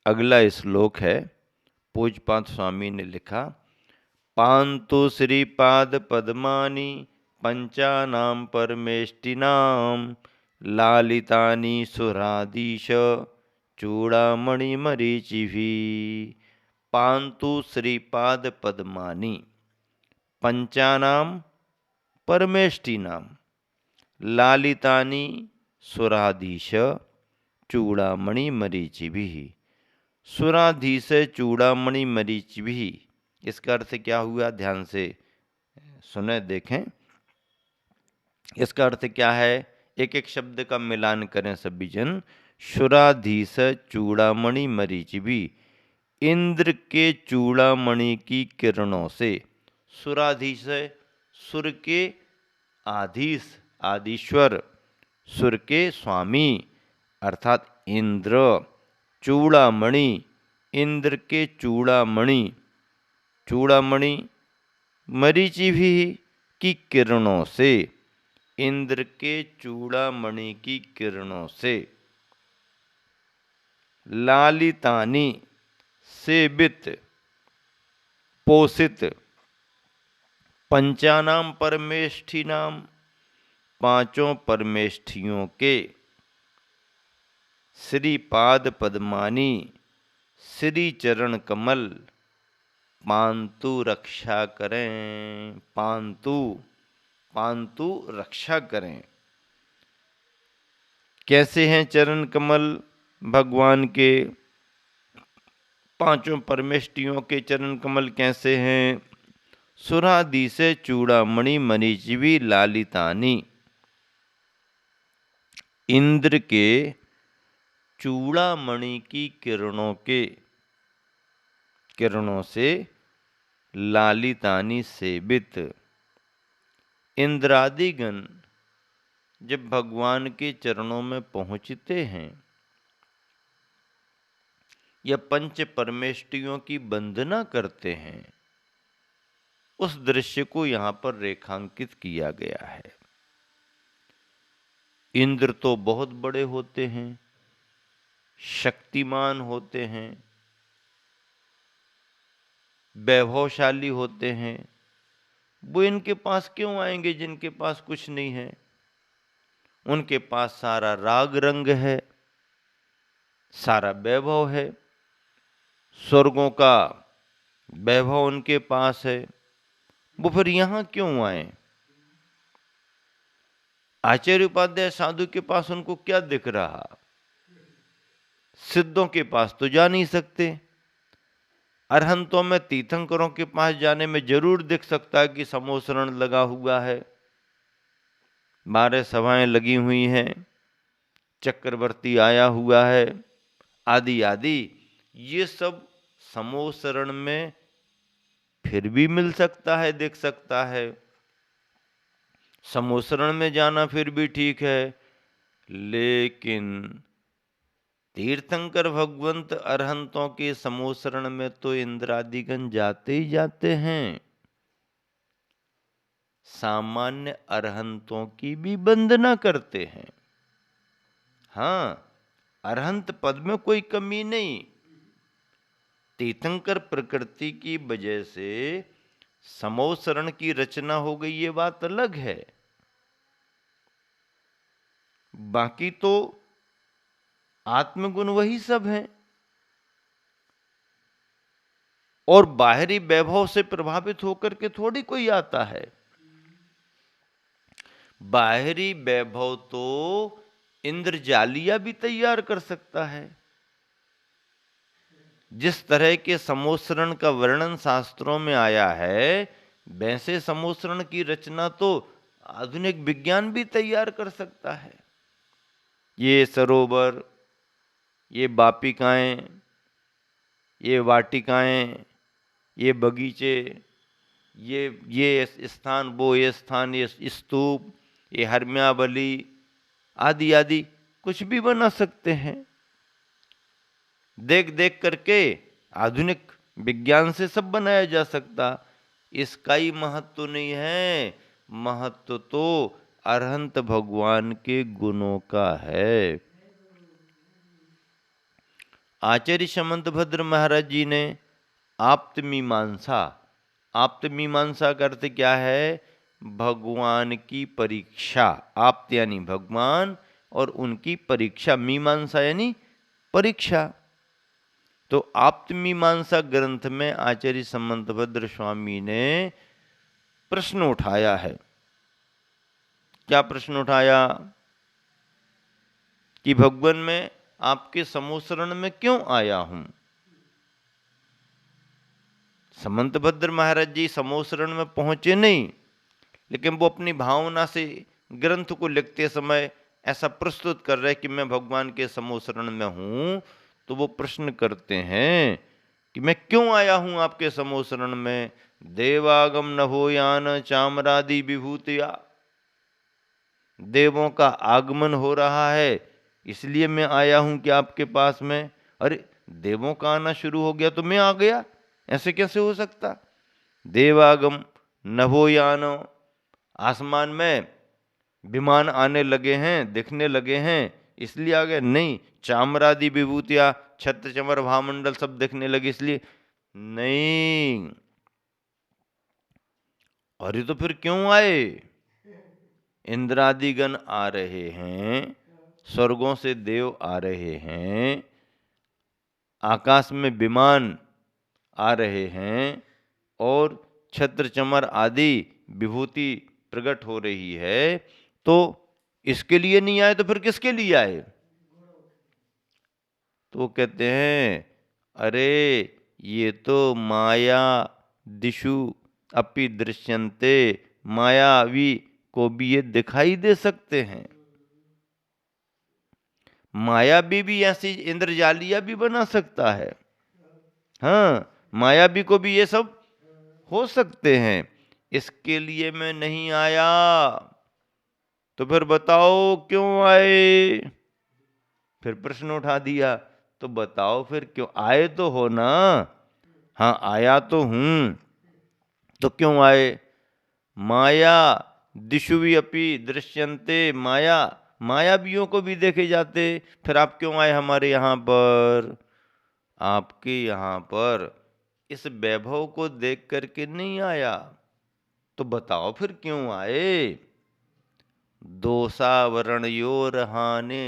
अगला श्लोक है, पूज्यपाद स्वामी ने लिखा, पान्तु श्रीपाद पद्मानि पंचानां परमेष्टिनां लालितानि सुराधीश चूड़ामणिमरीचिभिः। पान्तु श्रीपाद पद्मानि पंचानां परमेष्टिनां लालितानि सुराधीश चूड़ामणिमरीचिभिः। सुराधीश चूड़ामणिमरीचिभिः, इसका अर्थ क्या हुआ? ध्यान से सुने, देखें। इसका अर्थ क्या है? एक एक शब्द का मिलान करें सभी जन। सुराधीश चूड़ामणिमरीचिभिः, इंद्र के चूड़ामणि की किरणों से। सुराधीश, सुर के आधीश, आदिश्वर, सुर के स्वामी अर्थात इंद्र। चूड़ामणि, इंद्र के चूड़ामणि, चूड़ामणि मरीचिभिः की किरणों से, इंद्र के चूड़ामणि की किरणों से। लालितानि, सेवित, पोषित। पंचानाम परमेष्ठिनाम, पांचों परमेष्ठियों के। श्रीपाद पद्मानि, श्री चरण कमल। पान्तु, रक्षा करें। पान्तु, पान्तु रक्षा करें। कैसे हैं चरण कमल भगवान के? पांचों परमेष्टियों के चरण कमल कैसे हैं? सुराधीश चूड़ामणि मरीचिभिः लालितानि, इंद्र के चूड़ामणि की किरणों से लालितानि सेवित। इंद्रादिगण जब भगवान के चरणों में पहुँचते हैं या पंच परमेष्टियों की वंदना करते हैं, उस दृश्य को यहाँ पर रेखांकित किया गया है। इंद्र तो बहुत बड़े होते हैं, शक्तिमान होते हैं, वैभवशाली होते हैं। वो इनके पास क्यों आएंगे जिनके पास कुछ नहीं है? उनके पास सारा राग रंग है, सारा वैभव है, स्वर्गों का वैभव उनके पास है। वो फिर यहाँ क्यों आए? आचार्य उपाध्याय साधु के पास उनको क्या दिख रहा? सिद्धों के पास तो जा नहीं सकते। अरहंतों में, तीर्थंकरों के पास जाने में जरूर दिख सकता है कि समोसरण लगा हुआ है, 12 सभाएं लगी हुई हैं, चक्रवर्ती आया हुआ है, आदि आदि। ये सब समोसरण में फिर भी मिल सकता है, दिख सकता है। समोसरण में जाना फिर भी ठीक है, लेकिन तीर्थंकर भगवंत अरहंतों के समोसरण में तो इंद्रादिगण जाते ही जाते हैं। सामान्य अरहंतों की भी वंदना करते हैं। हाँ, अरहंत पद में कोई कमी नहीं। तीर्थंकर प्रकृति की वजह से समोसरण की रचना हो गई, ये बात अलग है। बाकी तो आत्मगुण वही सब हैं, और बाहरी वैभव से प्रभावित होकर के थोड़ी कोई आता है। बाहरी वैभव तो इंद्रजालिया भी तैयार कर सकता है। जिस तरह के समोसरण का वर्णन शास्त्रों में आया है, वैसे समोसरण की रचना तो आधुनिक विज्ञान भी तैयार कर सकता है। ये सरोवर, ये वापिकाएं, ये वाटिकाएं, ये बगीचे, ये स्थान, वो ये स्थान, ये स्तूप, ये हरम्यावली आदि आदि कुछ भी बना सकते हैं। देख देख करके आधुनिक विज्ञान से सब बनाया जा सकता। इसका ही महत्व नहीं है, महत्व तो अरहंत भगवान के गुणों का है। आचार्य समंतभद्र महाराज जी ने आप्तमीमांसा, आप्तमीमांसा का अर्थ क्या है? भगवान की परीक्षा। आप्त यानी भगवान और उनकी परीक्षा, मीमांसा यानी परीक्षा। तो आप्तमीमांसा ग्रंथ में आचार्य समंतभद्र स्वामी ने प्रश्न उठाया है। क्या प्रश्न उठाया? कि भगवान मैं आपके समोसरण में क्यों आया हूं? समंतभद्र महाराज जी समोसरण में पहुंचे नहीं, लेकिन वो अपनी भावना से ग्रंथ को लिखते समय ऐसा प्रस्तुत कर रहे कि मैं भगवान के समोसरण में हूं। तो वो प्रश्न करते हैं कि मैं क्यों आया हूं आपके समोसरण में? देवागम नभोयान चामरादि विभूतिया, देवों का आगमन हो रहा है इसलिए मैं आया हूं कि आपके पास में। अरे देवों का आना शुरू हो गया तो मैं आ गया, ऐसे कैसे हो सकता? देवागम नभोयान, आसमान में विमान आने लगे हैं, दिखने लगे हैं इसलिए आ गए? नहीं। चामरादि विभूतिया, छत्र चमर भामंडल सब दिखने लगे इसलिए? नहीं। अरे तो फिर क्यों आए? इंद्रादिगण आ रहे हैं, स्वर्गों से देव आ रहे हैं, आकाश में विमान आ रहे हैं और छत्र चमर आदि विभूति प्रकट हो रही है, तो इसके लिए नहीं आए तो फिर किसके लिए आए? तो वो कहते हैं अरे ये तो माया दिशु अपि दृश्यन्ते, मायावी को भी ये दिखाई दे सकते हैं। मायावी भी ऐसी इंद्रजालिया भी बना सकता है। हाँ, मायावी को भी ये सब हो सकते हैं। इसके लिए मैं नहीं आया। तो फिर बताओ क्यों आए? फिर प्रश्न उठा दिया। तो बताओ फिर क्यों आए? तो हो ना। हाँ आया तो हूं। तो क्यों आए? माया दिशुवी अपि दृश्यन्ते, माया मायावियों को भी देखे जाते। फिर आप क्यों आए हमारे यहाँ पर? आपके यहाँ पर इस वैभव को देख करके नहीं आया। तो बताओ फिर क्यों आए? दोषावरणयोर हाने।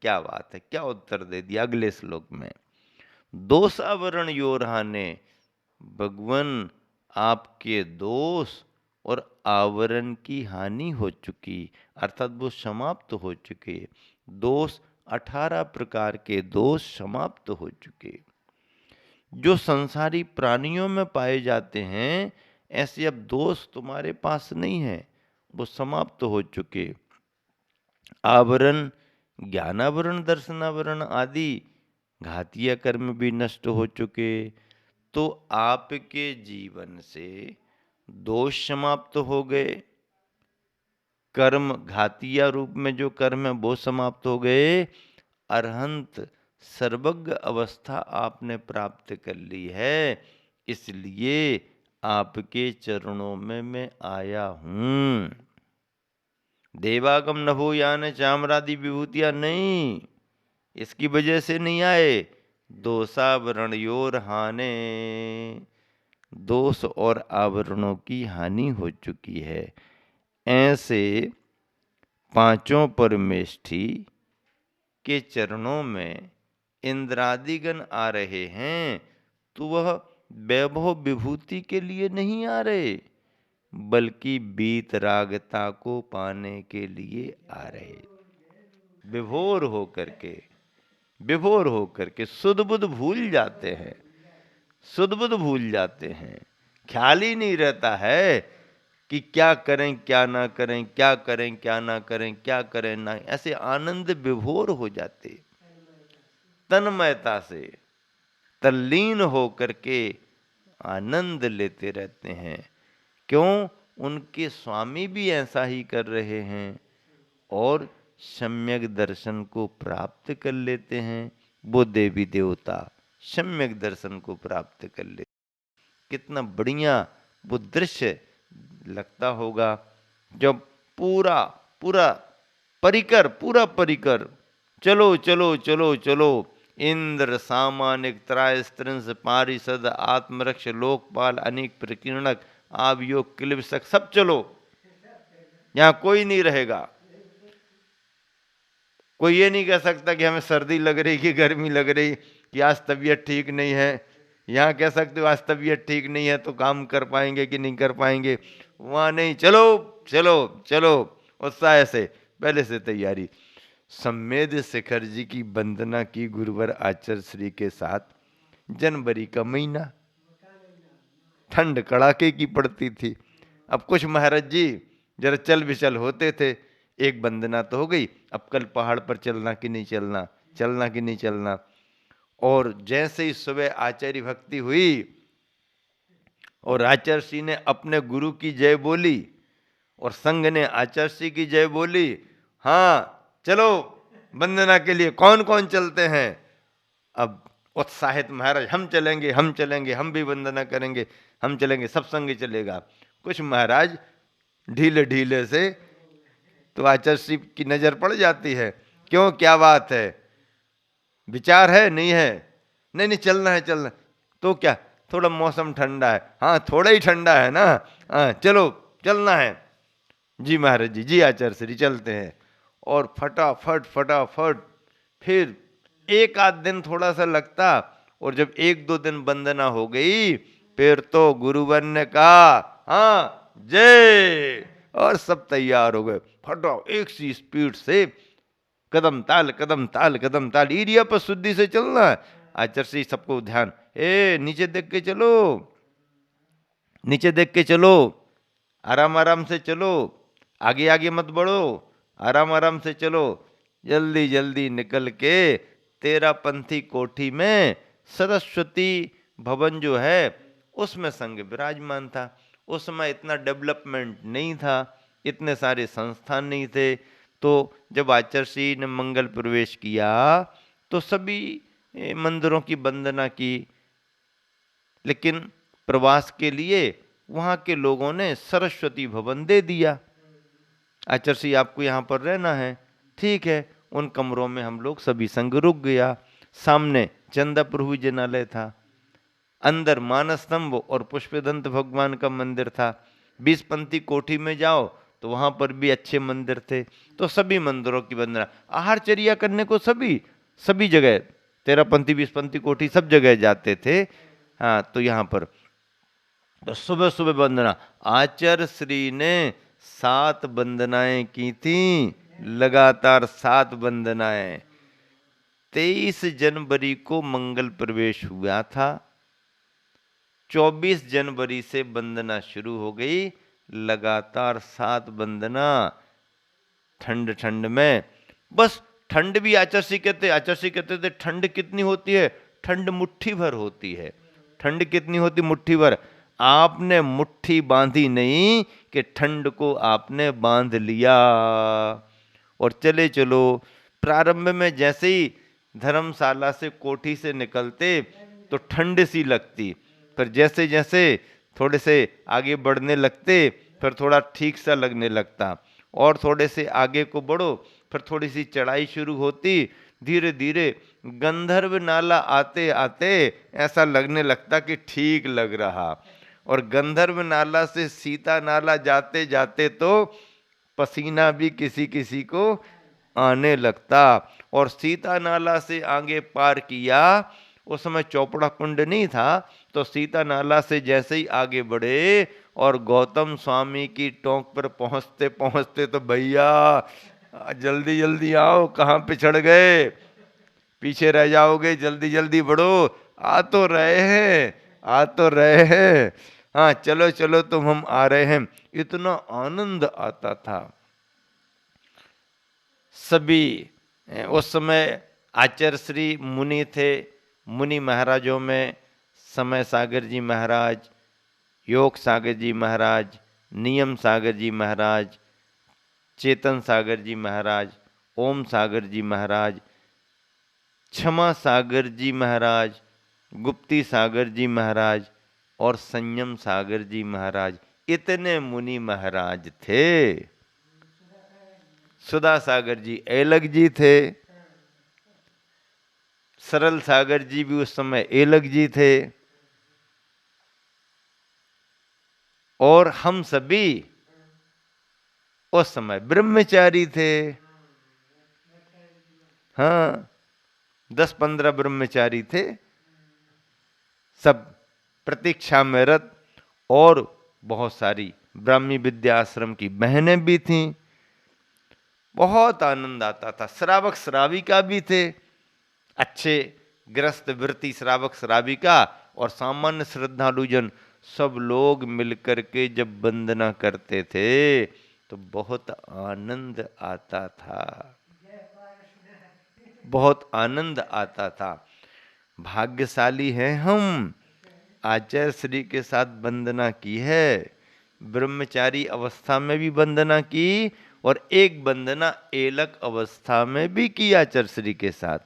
क्या बात है, क्या उत्तर दे दिया अगले श्लोक में। दोषावरणयोर हाने, भगवान आपके दोष और आवरण की हानि हो चुकी, अर्थात वो समाप्त हो चुके। दोष 18 प्रकार के दोष समाप्त हो चुके। जो संसारी प्राणियों में पाए जाते हैं ऐसे अब दोष तुम्हारे पास नहीं है, वो समाप्त हो चुके। आवरण, ज्ञानावरण, दर्शनावरण आदि घातीय कर्म भी नष्ट हो चुके। तो आपके जीवन से दोष समाप्त हो गए, कर्म घातीय रूप में जो कर्म है वो समाप्त हो गए। अरहंत सर्वज्ञ अवस्था आपने प्राप्त कर ली है, इसलिए आपके चरणों में मैं आया हूं। देवागम नभोयान चामरादि विभूतियां नहीं, इसकी वजह से नहीं आए। दोषावरणयोर हाने, दोष और आवरणों की हानि हो चुकी है। ऐसे पांचों परमेष्ठी के चरणों में इंद्रादिगण आ रहे हैं, तो वह वैभव विभूति के लिए नहीं आ रहे, बल्कि वीतरागता को पाने के लिए आ रहे। विभोर होकर के, विभोर होकर के सुध बुध भूल जाते हैं, सुध बुध भूल जाते हैं। ख्याल ही नहीं रहता है कि क्या करें क्या ना करें, क्या करें क्या ना करें, क्या करें ना, ऐसे आनंद विभोर हो जाते। तन्मयता से तल्लीन होकर के आनंद लेते रहते हैं। क्यों? उनके स्वामी भी ऐसा ही कर रहे हैं और सम्यक दर्शन को प्राप्त कर लेते हैं। वो देवी देवता सम्यक दर्शन को प्राप्त कर लेते। कितना बढ़िया वो दृश्य लगता होगा जब पूरा पूरा परिकर, पूरा परिकर, चलो चलो चलो चलो, इंद्र सामानिक त्रायस्त्रिंस पारिषद आत्मरक्ष लोकपाल अनेक प्रकीर्णक आवियोग क्लिबसक सब चलो, यहां कोई नहीं रहेगा। कोई ये नहीं कह सकता कि हमें सर्दी लग रही कि गर्मी लग रही कि आज तबीयत ठीक नहीं है। यहाँ कह सकते हो आज तबीयत ठीक नहीं है तो काम कर पाएंगे कि नहीं कर पाएंगे, वहां नहीं, चलो चलो चलो, उत्साह से पहले से तैयारी। सम्मेद शिखर जी की वंदना की गुरुवर आचार्य श्री के साथ। जनवरी का महीना, ठंड कड़ाके की पड़ती थी। अब कुछ महाराज जी जरा चल विचल होते थे, एक वंदना तो हो गई, अब कल पहाड़ पर चलना कि नहीं चलना, चलना कि नहीं चलना। और जैसे ही सुबह आचार्य भक्ति हुई और आचार्य श्री ने अपने गुरु की जय बोली और संघ ने आचार्य श्री की जय बोली, हाँ चलो वंदना के लिए कौन कौन चलते हैं। अब उत्साहित महाराज, हम चलेंगे हम चलेंगे, हम भी वंदना करेंगे, हम चलेंगे, सब संग चलेगा। कुछ महाराज ढीले ढीले से, तो आचार्य श्री की नजर पड़ जाती है, क्यों क्या बात है, विचार है नहीं है, नहीं नहीं चलना है चलना, तो क्या थोड़ा मौसम ठंडा है, हाँ थोड़ा ही ठंडा है ना, हाँ चलो चलना है, जी महाराज जी, जी आचार्य श्री चलते हैं। और फटाफट फटाफट फिर एक आध दिन थोड़ा सा लगता, और जब एक दो दिन वंदना हो गई फिर तो गुरुवर ने कहा हाँ जय, और सब तैयार हो गए, फटा एक सी स्पीड से कदम ताल कदम ताल कदम ताल, एरिया पर शुद्धि से चलना है। आचार्य श्री सबको ध्यान, ए नीचे देख के चलो, नीचे देख के चलो, आराम आराम से चलो, आगे आगे मत बढ़ो, आराम आराम से चलो। जल्दी जल्दी निकल के तेरापंथी कोठी में सरस्वती भवन जो है उसमें संघ विराजमान था। उस समय इतना डेवलपमेंट नहीं था, इतने सारे संस्थान नहीं थे। तो जब आचार्य श्री ने मंगल प्रवेश किया तो सभी मंदिरों की वंदना की, लेकिन प्रवास के लिए वहाँ के लोगों ने सरस्वती भवन दे दिया। आचार्य श्री आपको यहाँ पर रहना है, ठीक है। उन कमरों में हम लोग सभी संग रुक गया। सामने चंदा प्रभु जिनालय था, अंदर मानस्तंभ और पुष्पदंत भगवान का मंदिर था। 20पंथी कोठी में जाओ तो वहाँ पर भी अच्छे मंदिर थे। तो सभी मंदिरों की वंदना, आहारचर्या करने को सभी जगह 13पंथी 20पंथी कोठी सब जगह जाते थे। हाँ, तो यहाँ पर तो सुबह सुबह वंदना, आचार्य श्री ने 7 वंदनाएं की थी, लगातार 7 वंदनाएं। 23 जनवरी को मंगल प्रवेश हुआ था, 24 जनवरी से वंदना शुरू हो गई, लगातार 7 वंदना। ठंड ठंड में, बस ठंड भी आचार्य श्री कहते थे ठंड कितनी होती है, ठंड मुट्ठी भर होती है। ठंड कितनी होती, मुट्ठी भर। आपने मुट्ठी बांधी नहीं कि ठंड को आपने बांध लिया और चले चलो। प्रारंभ में जैसे ही धर्मशाला से कोठी से निकलते तो ठंड सी लगती, पर जैसे जैसे थोड़े से आगे बढ़ने लगते फिर थोड़ा ठीक सा लगने लगता, और थोड़े से आगे को बढ़ो फिर थोड़ी सी चढ़ाई शुरू होती। धीरे धीरे गंधर्व नाला आते आते ऐसा लगने लगता कि ठीक लग रहा, और गंधर्व नाला से सीता नाला जाते जाते तो पसीना भी किसी किसी को आने लगता। और सीता नाला से आगे पार किया, उस समय चौपड़ा कुंड नहीं था, तो सीता नाला से जैसे ही आगे बढ़े और गौतम स्वामी की टोंक पर पहुंचते पहुंचते तो भैया जल्दी जल्दी आओ, कहाँ पिछड़ गए, पीछे रह जाओगे, जल्दी जल्दी बढ़ो, आ तो रहे हैं, आ तो रहे हैं, हाँ चलो चलो तुम, हम आ रहे हैं। इतना आनंद आता था। सभी उस समय आचार्य श्री मुनि थे। मुनि महाराजों में समय सागर जी महाराज, योग सागर जी महाराज, नियम सागर जी महाराज, चेतन सागर जी महाराज, ओम सागर जी महाराज, क्षमा सागर जी महाराज, गुप्ती सागर जी महाराज और संयम सागर जी महाराज, इतने मुनि महाराज थे। सुधा सागर जी ऐलक जी थे, सरल सागर जी भी उस समय एलक जी थे, और हम सभी उस समय ब्रह्मचारी थे। हाँ, 10-15 ब्रह्मचारी थे, सब प्रतीक्षा में रत, और बहुत सारी ब्राह्मी विद्या आश्रम की बहनें भी थीं। बहुत आनंद आता था। श्रावक श्राविका भी थे, अच्छे गृहस्थ वृत्ति श्रावक श्राविका और सामान्य श्रद्धालुजन, सब लोग मिलकर के जब वंदना करते थे तो बहुत आनंद आता था, बहुत आनंद आता था। भाग्यशाली हैं हम, आचार्य श्री के साथ वंदना की है, ब्रह्मचारी अवस्था में भी वंदना की, और एक वंदना एलक अवस्था में भी की आचार्य श्री के साथ।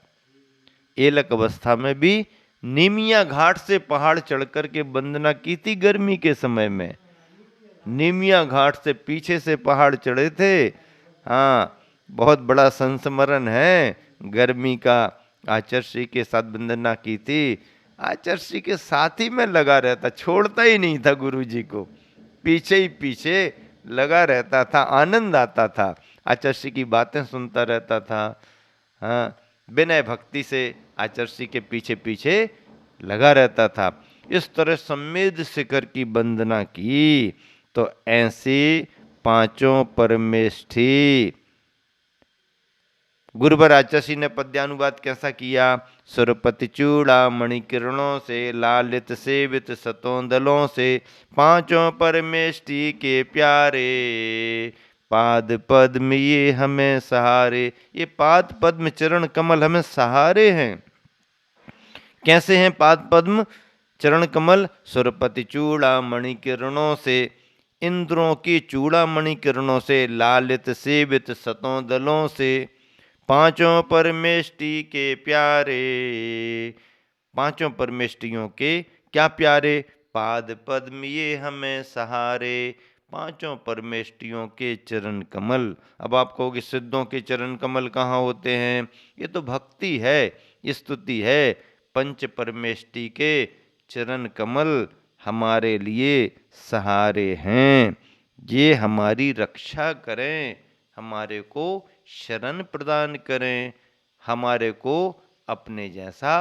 एलक अवस्था में भी नीमिया घाट से पहाड़ चढ़कर के वंदना की थी गर्मी के समय में। नीमिया घाट से पीछे से पहाड़ चढ़े थे। हाँ, बहुत बड़ा संस्मरण है गर्मी का। आचार्य श्री के साथ वंदना की थी। आचार्य श्री के साथ ही में लगा रहता, छोड़ता ही नहीं था गुरु जी को, पीछे ही पीछे लगा रहता था। आनंद आता था, आचार्य श्री की बातें सुनता रहता था। हाँ, विनय भक्ति से आचार्य श्री के पीछे पीछे लगा रहता था। इस तरह सम्मेद शिखर की वंदना की तो ऐसे पांचों परमेष्ठी। गुरुवर आचार्य ने पद्यानुवाद कैसा किया? सुरपति चूड़ा मणिकिरणों से लालित सेवित सतोंदलों से, पांचों परमेष्ठी के प्यारे, पाद पद्म ये हमें सहारे। ये पाद पद्म चरण कमल हमें सहारे हैं। कैसे हैं पाद पद्म चरण कमल? सुरपति चूड़ा मणिकिरणों से, इंद्रों की चूड़ामणि किरणों से, लालित सेवित सतों दलों से, पांचों परमेष्टि के प्यारे। पांचों परमेष्टियों के क्या प्यारे? पाद पद्म ये हमें सहारे। पांचों परमेष्टियों के चरण कमल। अब आप कहोगे सिद्धों के चरण कमल कहाँ होते हैं? ये तो भक्ति है, स्तुति है। पंच परमेष्टि के चरण कमल हमारे लिए सहारे हैं। ये हमारी रक्षा करें, हमारे को शरण प्रदान करें, हमारे को अपने जैसा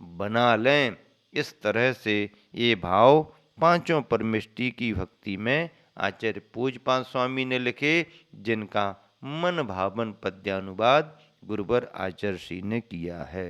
बना लें। इस तरह से ये भाव पांचों परमेष्टि की भक्ति में आचार्य पूज्यपाद स्वामी ने लिखे, जिनका मन भावन पद्यानुवाद गुरुवर आचार्य श्री ने किया है।